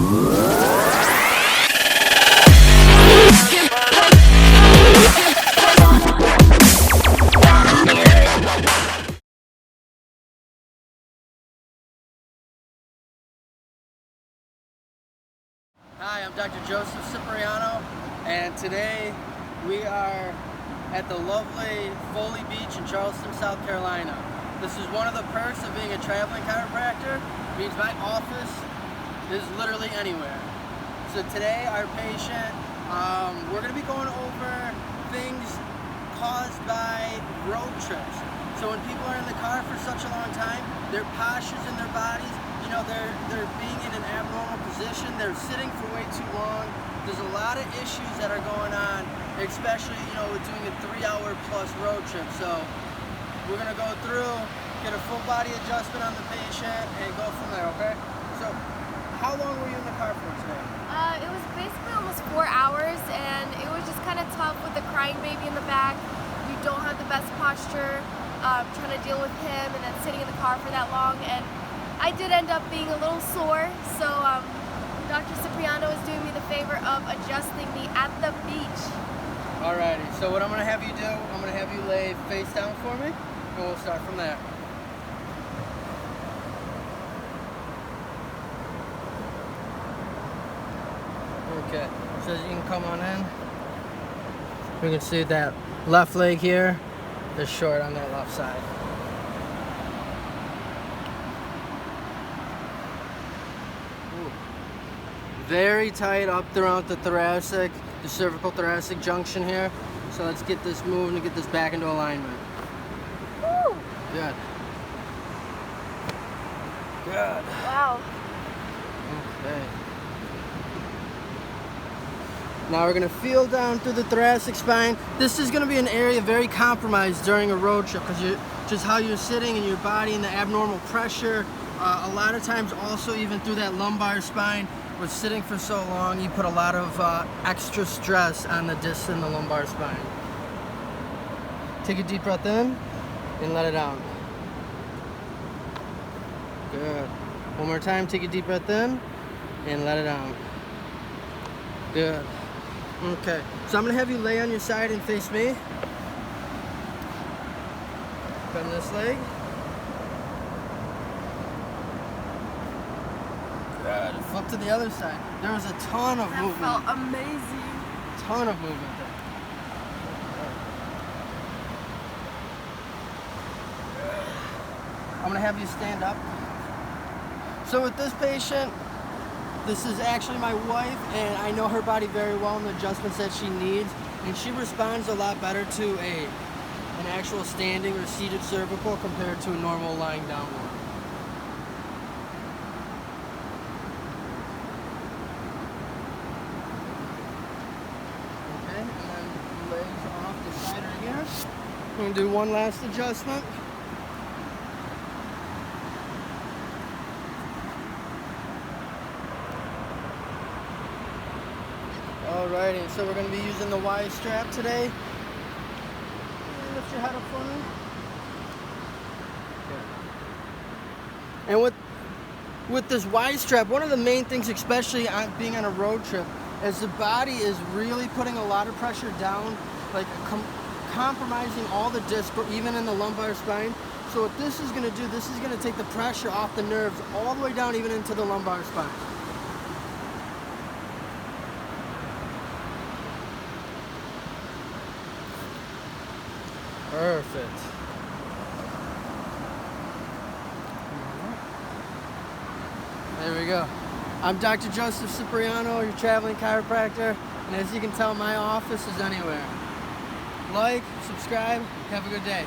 Hi, I'm Dr. Joseph Cipriano, and today we are at the lovely Foley Beach in Charleston, South Carolina. This is one of the perks of being a traveling chiropractor. It means my office is literally anywhere. So today our patient, we're going to be going over things caused by road trips. So when people are in the car for such a long time, their postures in their bodies, you know, they're being in an abnormal position, they're sitting for way too long. There's a lot of issues that are going on, especially, you know, with doing a 3-hour plus road trip. So we're gonna go through, get a full body adjustment on the patient and go from there, okay? So how long were you in the car for today? It was basically almost 4 hours, and it was just kind of tough with the crying baby in the back. You don't have the best posture, trying to deal with him and then sitting in the car for that long. And I did end up being a little sore, so Dr. Cipriano is doing me the favor of adjusting me at the beach. Alrighty, so what I'm going to have you do, I'm going to have you lay face down for me, and we'll start from there. Okay, so you can come on in. We can see that left leg here is short on that left side. Very tight up throughout the thoracic, the cervical thoracic junction here. So let's get this moving and get this back into alignment. Woo! Good. Good. Wow. Okay. Now we're going to feel down through the thoracic spine. This is going to be an area very compromised during a road trip because just how you're sitting and your body and the abnormal pressure. A lot of times also even through that lumbar spine. With sitting for so long, you put a lot of extra stress on the disc in the lumbar spine. Take a deep breath in and let it out. Good. One more time, take a deep breath in and let it out. Good. Okay, so I'm gonna have you lay on your side and face me. Bend this leg. Good. Flip to the other side. There was a ton of movement. That felt amazing. Ton of movement there. I'm gonna have you stand up. So with this patient, this is actually my wife, and I know her body very well and the adjustments that she needs, and she responds a lot better to an actual standing or seated cervical compared to a normal lying down one. We're going to do one last adjustment. Alrighty, so we're going to be using the Y strap today. Lift your head up for me. Okay. And with this Y strap, one of the main things, especially on being on a road trip, is the body is really putting a lot of pressure down, like compromising all the disc, or even in the lumbar spine. So what this is going to do, this is going to take the pressure off the nerves all the way down, even into the lumbar spine. Perfect. There we go. I'm Dr. Joseph Cipriano, your traveling chiropractor, and as you can tell, my office is anywhere. Like, subscribe, have a good day.